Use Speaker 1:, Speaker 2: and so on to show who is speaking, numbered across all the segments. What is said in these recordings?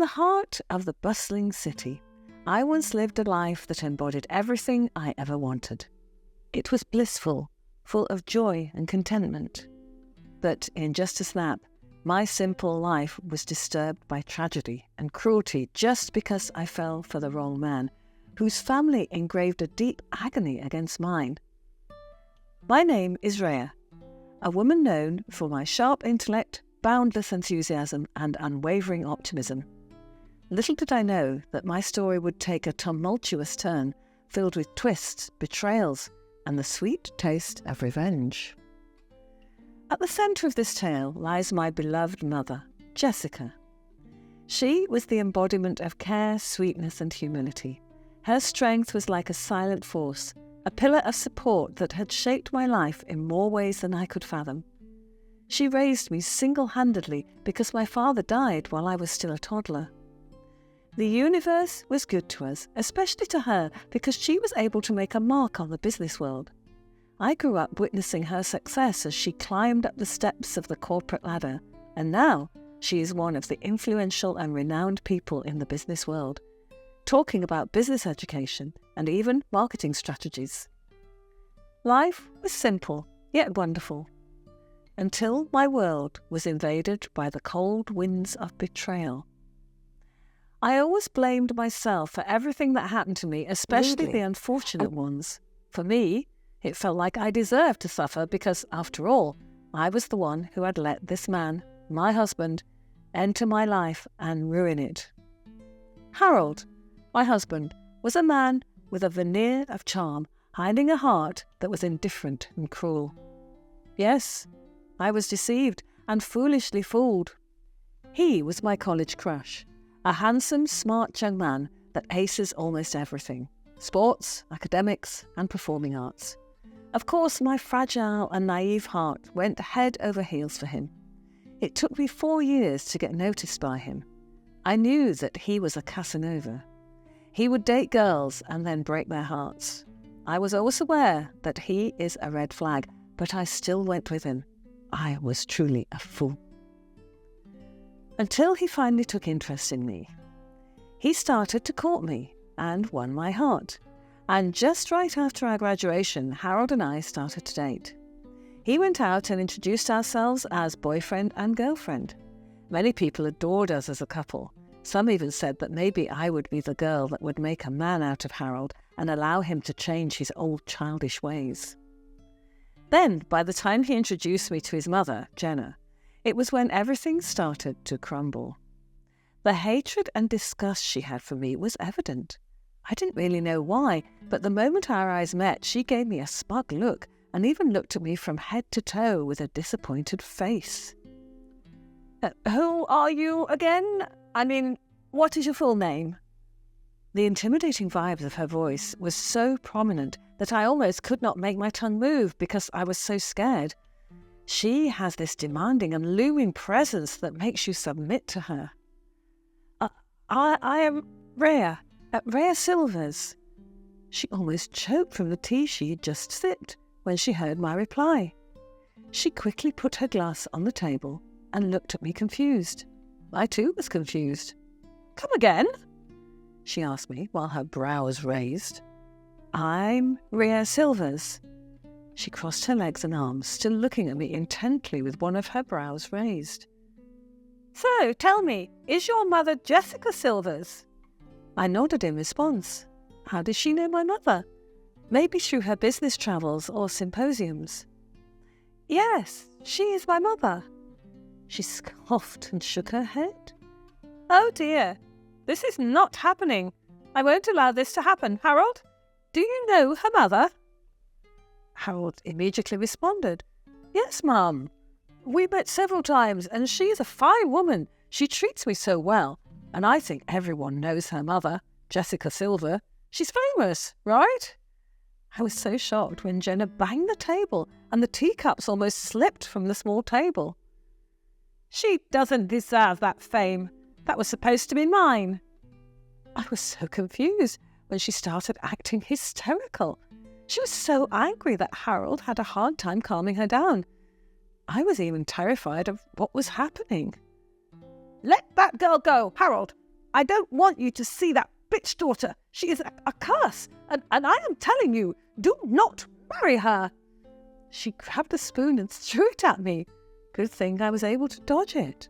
Speaker 1: the heart of the bustling city, I once lived a life that embodied everything I ever wanted. It was blissful, full of joy and contentment. But in just a snap, my simple life was disturbed by tragedy and cruelty just because I fell for the wrong man, whose family engraved a deep agony against mine. My name is Rhea, a woman known for my sharp intellect, boundless enthusiasm, and unwavering optimism. Little did I know that my story would take a tumultuous turn, filled with twists, betrayals, and the sweet taste of revenge. At the centre of this tale lies my beloved mother, Jessica. She was the embodiment of care, sweetness, and humility. Her strength was like a silent force, a pillar of support that had shaped my life in more ways than I could fathom. She raised me single-handedly because my father died while I was still a toddler. The universe was good to us, especially to her, because she was able to make a mark on the business world. I grew up witnessing her success as she climbed up the steps of the corporate ladder, and now she is one of the influential and renowned people in the business world, talking about business education and even marketing strategies. Life was simple, yet wonderful, until my world was invaded by the cold winds of betrayal. I always blamed myself for everything that happened to me, especially the unfortunate ones. For me, it felt like I deserved to suffer because, after all, I was the one who had let this man, my husband, enter my life and ruin it. Harold, my husband, was a man with a veneer of charm, hiding a heart that was indifferent and cruel. Yes, I was deceived and foolishly fooled. He was my college crush, a handsome, smart young man that aces almost everything: sports, academics, and performing arts. Of course, my fragile and naive heart went head over heels for him. It took me 4 years to get noticed by him. I knew that he was a Casanova. He would date girls and then break their hearts. I was always aware that he is a red flag, but I still went with him. I was truly a fool. Until he finally took interest in me. He started to court me and won my heart. And just right after our graduation, Harold and I started to date. He went out and introduced ourselves as boyfriend and girlfriend. Many people adored us as a couple. Some even said that maybe I would be the girl that would make a man out of Harold and allow him to change his old childish ways. Then, by the time he introduced me to his mother, Jenna, it was when everything started to crumble. The hatred and disgust she had for me was evident. I didn't really know why, but the moment our eyes met, she gave me a smug look and even looked at me from head to toe with a disappointed face. Who are you again? I mean, what is your full name? The intimidating vibes of her voice was so prominent that I almost could not make my tongue move because I was so scared. She has this demanding and looming presence that makes you submit to her. I am Rhea, Rhea Silvers. She almost choked from the tea she had just sipped when she heard my reply. She quickly put her glass on the table and looked at me confused. I too was confused. Come again? She asked me while her brows raised. I'm Rhea Silvers. She crossed her legs and arms, still looking at me intently with one of her brows raised. So, tell me, is your mother Jessica Silvers? I nodded in response. How did she know my mother? Maybe through her business travels or symposiums. Yes, she is my mother. She scoffed and shook her head. Oh dear, this is not happening. I won't allow this to happen. Harold, do you know her mother? Harold immediately responded. Yes, Mum. We met several times and she is a fine woman. She treats me so well. And I think everyone knows her mother, Jessica Silver. She's famous, right? I was so shocked when Jenna banged the table and the teacups almost slipped from the small table. She doesn't deserve that fame. That was supposed to be mine. I was so confused when she started acting hysterical. She was so angry that Harold had a hard time calming her down. I was even terrified of what was happening. Let that girl go, Harold. I don't want you to see that bitch daughter. She is a curse, and I am telling you, do not marry her." She grabbed the spoon and threw it at me. Good thing I was able to dodge it.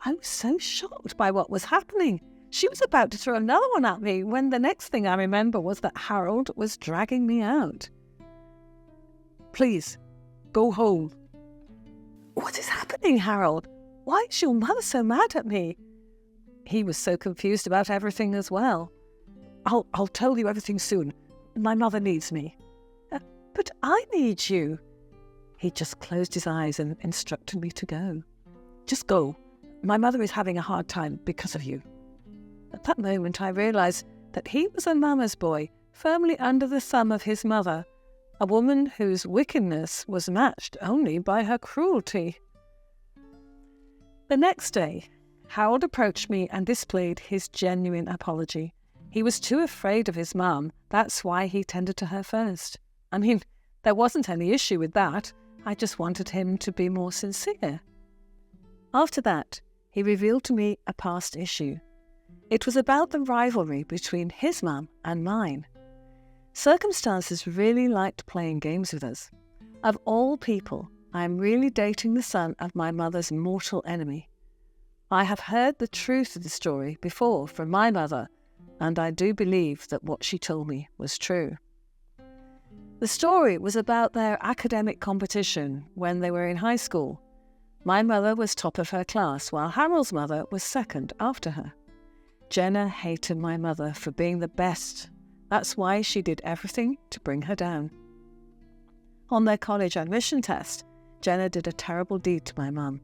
Speaker 1: I was so shocked by what was happening. She was about to throw another one at me when the next thing I remember was that Harold was dragging me out. "Please, go home." "What is happening, Harold? Why is your mother so mad at me?" He was so confused about everything as well. I'll tell you everything soon. My mother needs me." But I need you." He just closed his eyes and instructed me to go. "Just go. My mother is having a hard time because of you." At that moment I realised that he was a mama's boy, firmly under the thumb of his mother, a woman whose wickedness was matched only by her cruelty. The next day, Harold approached me and displayed his genuine apology. He was too afraid of his mum, that's why he tended to her first. I mean, there wasn't any issue with that. I just wanted him to be more sincere. After that, he revealed to me a past issue. It was about the rivalry between his mum and mine. Circumstances really liked playing games with us. Of all people, I am really dating the son of my mother's mortal enemy. I have heard the truth of the story before from my mother, and I do believe that what she told me was true. The story was about their academic competition when they were in high school. My mother was top of her class, while Harold's mother was second after her. Jenna hated my mother for being the best. That's why she did everything to bring her down. On their college admission test, Jenna did a terrible deed to my mum,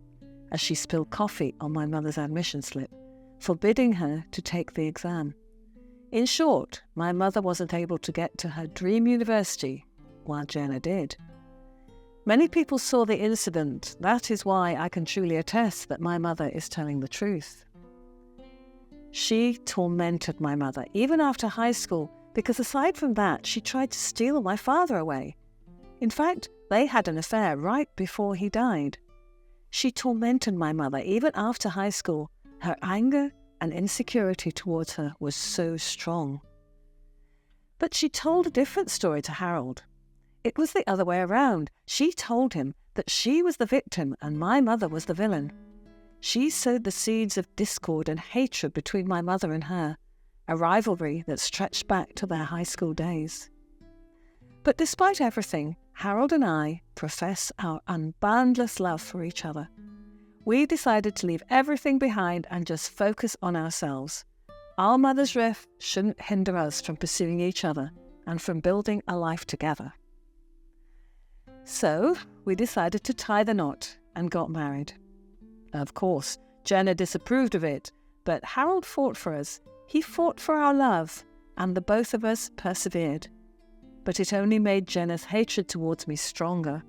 Speaker 1: as she spilled coffee on my mother's admission slip, forbidding her to take the exam. In short, my mother wasn't able to get to her dream university, while Jenna did. Many people saw the incident. That is why I can truly attest that my mother is telling the truth. She tormented my mother, even after high school, because aside from that, she tried to steal my father away. In fact, they had an affair right before he died. She tormented my mother even after high school. Her anger and insecurity towards her was so strong. But she told a different story to Harold. It was the other way around. She told him that she was the victim and my mother was the villain. She sowed the seeds of discord and hatred between my mother and her, a rivalry that stretched back to their high school days. But despite everything, Harold and I profess our unboundless love for each other. We decided to leave everything behind and just focus on ourselves. Our mother's rift shouldn't hinder us from pursuing each other and from building a life together. So, we decided to tie the knot and got married. Of course, Jenna disapproved of it, but Harold fought for us. He fought for our love, and the both of us persevered. But it only made Jenna's hatred towards me stronger.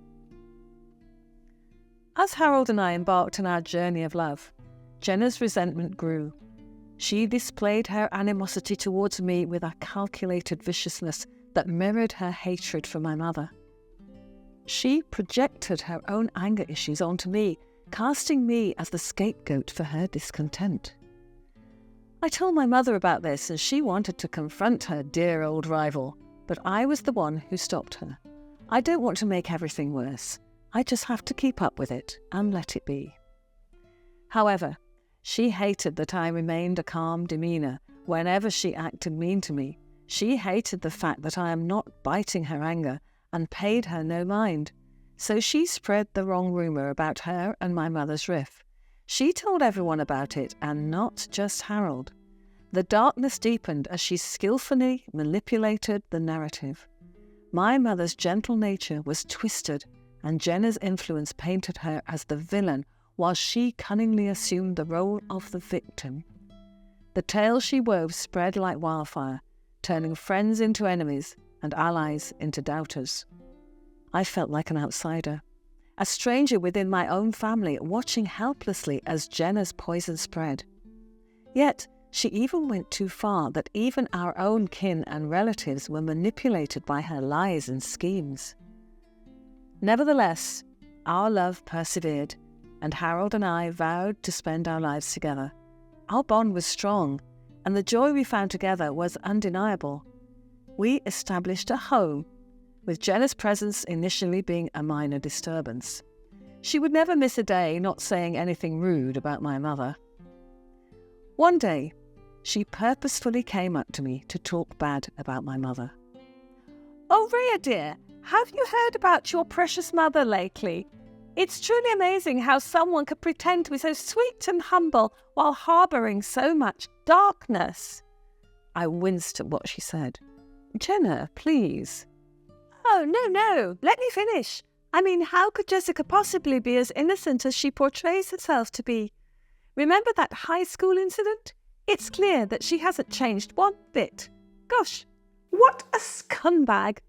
Speaker 1: As Harold and I embarked on our journey of love, Jenna's resentment grew. She displayed her animosity towards me with a calculated viciousness that mirrored her hatred for my mother. She projected her own anger issues onto me, casting me as the scapegoat for her discontent. I told my mother about this and she wanted to confront her dear old rival, but I was the one who stopped her. I don't want to make everything worse. I just have to keep up with it and let it be. However, she hated that I remained a calm demeanour whenever she acted mean to me. She hated the fact that I am not biting her anger and paid her no mind. So she spread the wrong rumour about her and my mother's rift. She told everyone about it, and not just Harold. The darkness deepened as she skillfully manipulated the narrative. My mother's gentle nature was twisted, and Jenna's influence painted her as the villain, while she cunningly assumed the role of the victim. The tale she wove spread like wildfire, turning friends into enemies and allies into doubters. I felt like an outsider, a stranger within my own family, watching helplessly as Jenna's poison spread. Yet, she even went too far that even our own kin and relatives were manipulated by her lies and schemes. Nevertheless, our love persevered, and Harold and I vowed to spend our lives together. Our bond was strong, and the joy we found together was undeniable. We established a home, with Jenna's presence initially being a minor disturbance. She would never miss a day not saying anything rude about my mother. One day, she purposefully came up to me to talk bad about my mother. "Oh, Rhea dear, have you heard about your precious mother lately? It's truly amazing how someone could pretend to be so sweet and humble while harbouring so much darkness." I winced at what she said. "Jenna, please." "Oh, no, let me finish. I mean, how could Jessica possibly be as innocent as she portrays herself to be? Remember that high school incident? It's clear that she hasn't changed one bit. Gosh, what a scumbag."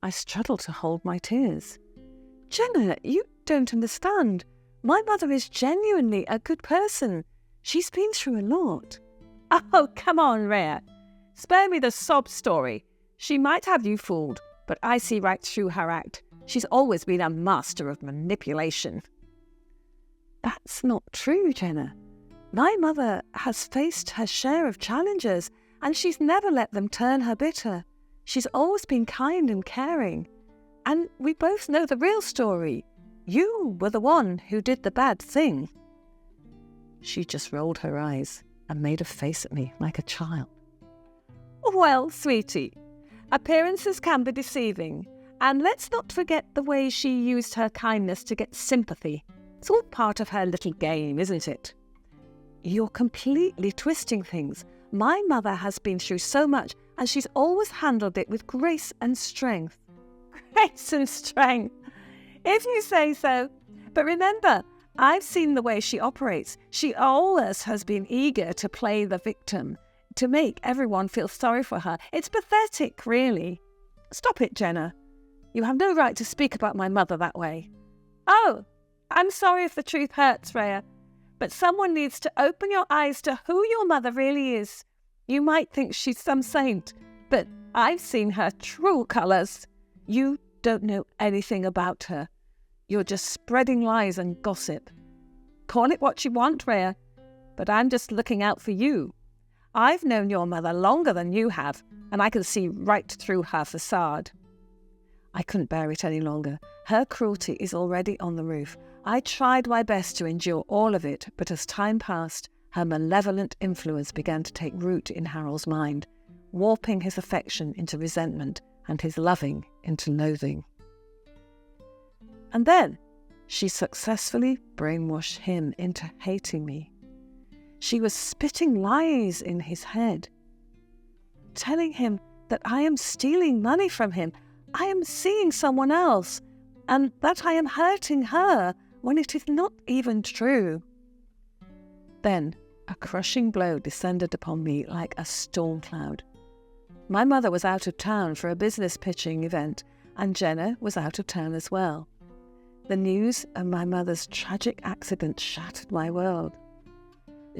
Speaker 1: I struggled to hold my tears. "Jenna, you don't understand. My mother is genuinely a good person. She's been through a lot." "Oh, come on, Rhea. Spare me the sob story. She might have you fooled, but I see right through her act. She's always been a master of manipulation." "That's not true, Jenna. My mother has faced her share of challenges, and she's never let them turn her bitter. She's always been kind and caring. And we both know the real story. You were the one who did the bad thing." She just rolled her eyes and made a face at me like a child. "Well, sweetie, appearances can be deceiving, and let's not forget the way she used her kindness to get sympathy. It's all part of her little game, isn't it?" "You're completely twisting things. My mother has been through so much, and she's always handled it with grace and strength." "Grace and strength, if you say so. But remember, I've seen the way she operates. She always has been eager to play the victim, to make everyone feel sorry for her. It's pathetic, really." "Stop it, Jenna. You have no right to speak about my mother that way." "Oh, I'm sorry if the truth hurts, Rhea, but someone needs to open your eyes to who your mother really is. You might think she's some saint, but I've seen her true colours. You don't know anything about her. You're just spreading lies and gossip. Call it what you want, Rhea, but I'm just looking out for you. I've known your mother longer than you have, and I can see right through her facade." I couldn't bear it any longer. Her cruelty is already on the roof. I tried my best to endure all of it, but as time passed, her malevolent influence began to take root in Harold's mind, warping his affection into resentment and his loving into loathing. And then she successfully brainwashed him into hating me. She was spitting lies in his head, telling him that I am stealing money from him, I am seeing someone else, and that I am hurting her when it is not even true. Then a crushing blow descended upon me like a storm cloud. My mother was out of town for a business pitching event, and Jenna was out of town as well. The news of my mother's tragic accident shattered my world.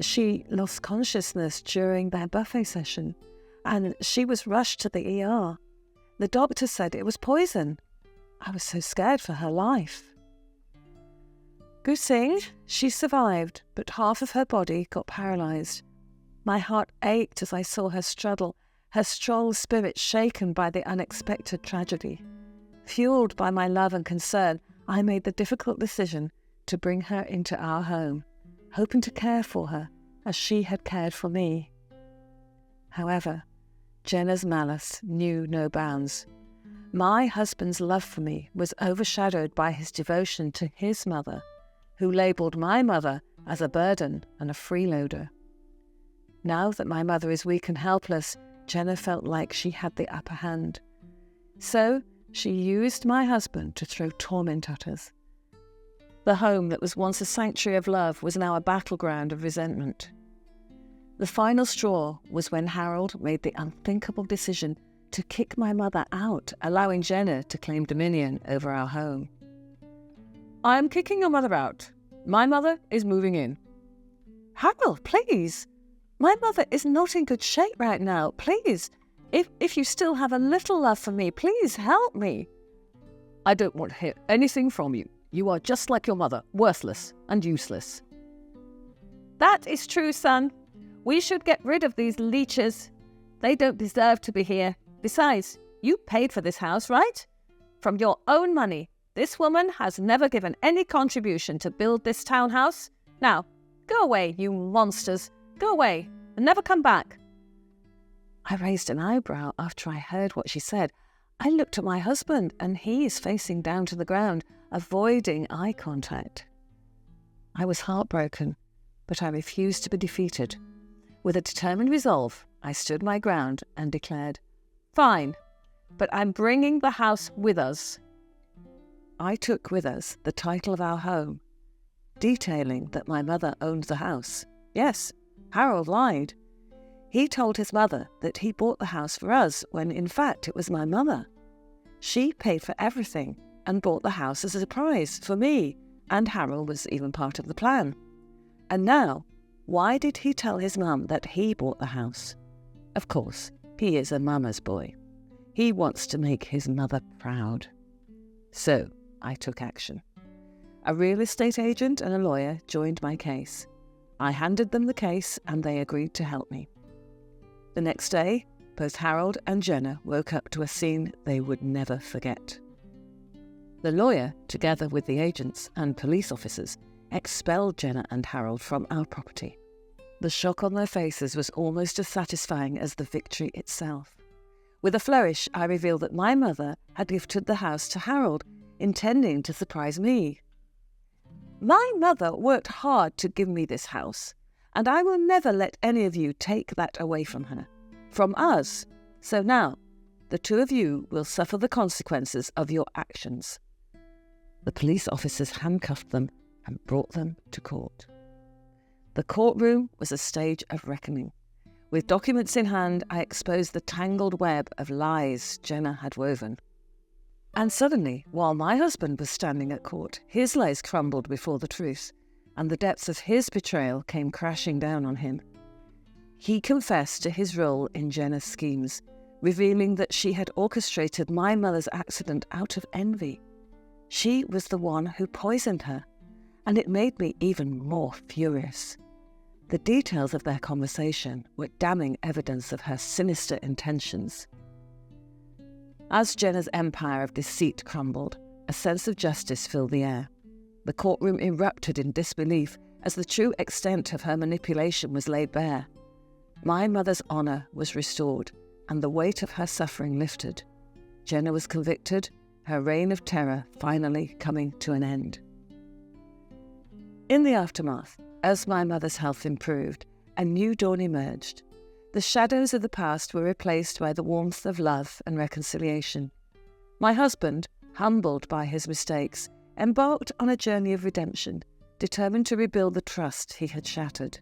Speaker 1: She lost consciousness during their buffet session, and she was rushed to the ER. The doctor said it was poison. I was so scared for her life. Good thing she survived, but half of her body got paralysed. My heart ached as I saw her struggle, her strong spirit shaken by the unexpected tragedy. Fueled by my love and concern, I made the difficult decision to bring her into our home, hoping to care for her as she had cared for me. However, Jenna's malice knew no bounds. My husband's love for me was overshadowed by his devotion to his mother, who labelled my mother as a burden and a freeloader. Now that my mother is weak and helpless, Jenna felt like she had the upper hand. So she used my husband to throw torment at us. The home that was once a sanctuary of love was now a battleground of resentment. The final straw was when Harold made the unthinkable decision to kick my mother out, allowing Jenna to claim dominion over our home. "I am kicking your mother out. My mother is moving in." "Harold, please. My mother is not in good shape right now. Please, if you still have a little love for me, please help me." "I don't want to hear anything from you. You are just like your mother, worthless and useless." That is true, son. We should get rid of these leeches. They don't deserve to be here. Besides, you paid for this house, right? From your own money. This woman has never given any contribution to build this townhouse. Now, go away, you monsters. Go away and never come back. I raised an eyebrow after I heard what she said. I looked at my husband, and he is facing down to the ground, avoiding eye contact. I was heartbroken, but I refused to be defeated. With a determined resolve, I stood my ground and declared, "Fine, but I'm bringing the house with us." I took with us the title of our home, detailing that my mother owned the house. Yes, Harold lied. He told his mother that he bought the house for us when in fact it was my mother. She paid for everything and bought the house as a surprise for me, and Harold was even part of the plan. And now, why did he tell his mum that he bought the house? Of course, he is a mama's boy. He wants to make his mother proud. So, I took action. A real estate agent and a lawyer joined my case. I handed them the case and they agreed to help me. The next day, both Harold and Jenna woke up to a scene they would never forget. The lawyer, together with the agents and police officers, expelled Jenna and Harold from our property. The shock on their faces was almost as satisfying as the victory itself. With a flourish, I revealed that my mother had gifted the house to Harold, intending to surprise me. "My mother worked hard to give me this house, and I will never let any of you take that away from her. From us. So now, the two of you will suffer the consequences of your actions." The police officers handcuffed them and brought them to court. The courtroom was a stage of reckoning. With documents in hand, I exposed the tangled web of lies Jenna had woven. And suddenly, while my husband was standing at court, his lies crumbled before the truth, and the depths of his betrayal came crashing down on him. He confessed to his role in Jenna's schemes, revealing that she had orchestrated my mother's accident out of envy. She was the one who poisoned her, and it made me even more furious. The details of their conversation were damning evidence of her sinister intentions. As Jenna's empire of deceit crumbled, a sense of justice filled the air. The courtroom erupted in disbelief as the true extent of her manipulation was laid bare. My mother's honour was restored, and the weight of her suffering lifted. Jenna was convicted, her reign of terror finally coming to an end. In the aftermath, as my mother's health improved, a new dawn emerged. The shadows of the past were replaced by the warmth of love and reconciliation. My husband, humbled by his mistakes, embarked on a journey of redemption, determined to rebuild the trust he had shattered.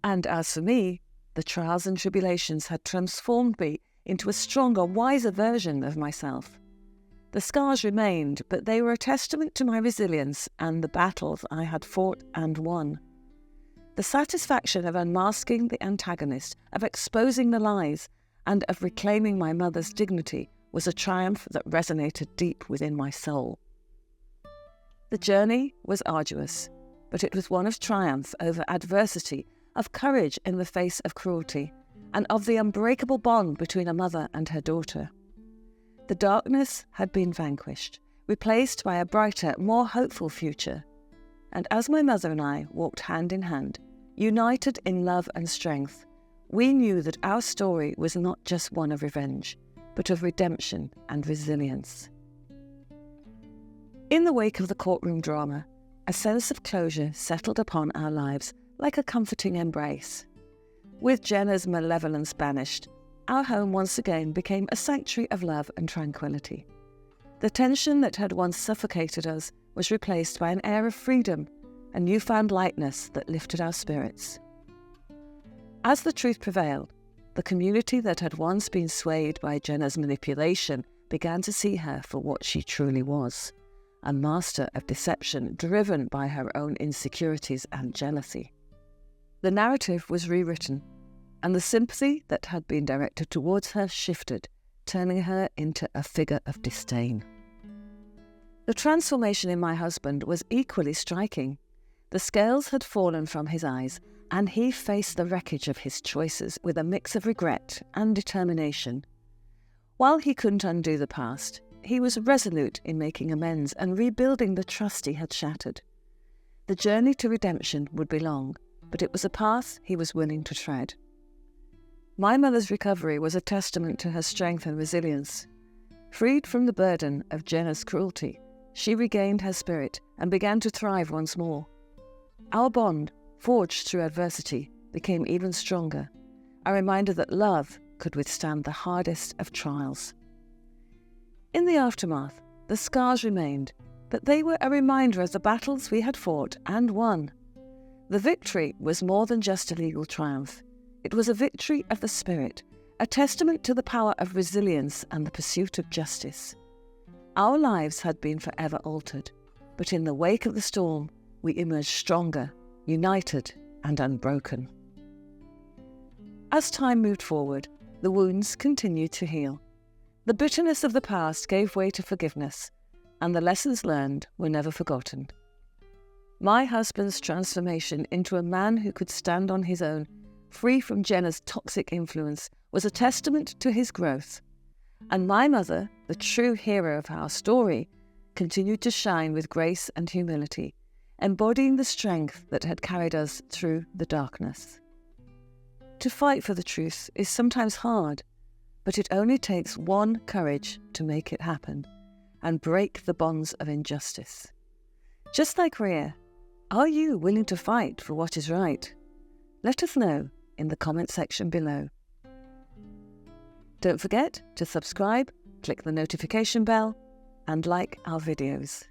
Speaker 1: And as for me, the trials and tribulations had transformed me into a stronger, wiser version of myself. The scars remained, but they were a testament to my resilience and the battles I had fought and won. The satisfaction of unmasking the antagonist, of exposing the lies, and of reclaiming my mother's dignity was a triumph that resonated deep within my soul. The journey was arduous, but it was one of triumph over adversity, of courage in the face of cruelty, and of the unbreakable bond between a mother and her daughter. The darkness had been vanquished, replaced by a brighter, more hopeful future. And as my mother and I walked hand in hand, united in love and strength, we knew that our story was not just one of revenge, but of redemption and resilience. In the wake of the courtroom drama, a sense of closure settled upon our lives like a comforting embrace. With Jenna's malevolence banished, our home once again became a sanctuary of love and tranquility. The tension that had once suffocated us was replaced by an air of freedom, a newfound lightness that lifted our spirits. As the truth prevailed, the community that had once been swayed by Jenna's manipulation began to see her for what she truly was, a master of deception driven by her own insecurities and jealousy. The narrative was rewritten, and the sympathy that had been directed towards her shifted, turning her into a figure of disdain. The transformation in my husband was equally striking. The scales had fallen from his eyes, and he faced the wreckage of his choices with a mix of regret and determination. While he couldn't undo the past, he was resolute in making amends and rebuilding the trust he had shattered. The journey to redemption would be long, but it was a path he was willing to tread. My mother's recovery was a testament to her strength and resilience. Freed from the burden of Jenna's cruelty, she regained her spirit and began to thrive once more. Our bond, forged through adversity, became even stronger, a reminder that love could withstand the hardest of trials. In the aftermath, the scars remained, but they were a reminder of the battles we had fought and won. The victory was more than just a legal triumph. It was a victory of the spirit, a testament to the power of resilience and the pursuit of justice. Our lives had been forever altered, but in the wake of the storm, we emerged stronger, united, and unbroken. As time moved forward, the wounds continued to heal. The bitterness of the past gave way to forgiveness, and the lessons learned were never forgotten. My husband's transformation into a man who could stand on his own, free from Jenna's toxic influence, was a testament to his growth. And my mother, the true hero of our story, continued to shine with grace and humility, embodying the strength that had carried us through the darkness. To fight for the truth is sometimes hard, but it only takes one courage to make it happen and break the bonds of injustice. Just like Rhea, are you willing to fight for what is right? Let us know in the comment section below. Don't forget to subscribe, click the notification bell, and like our videos.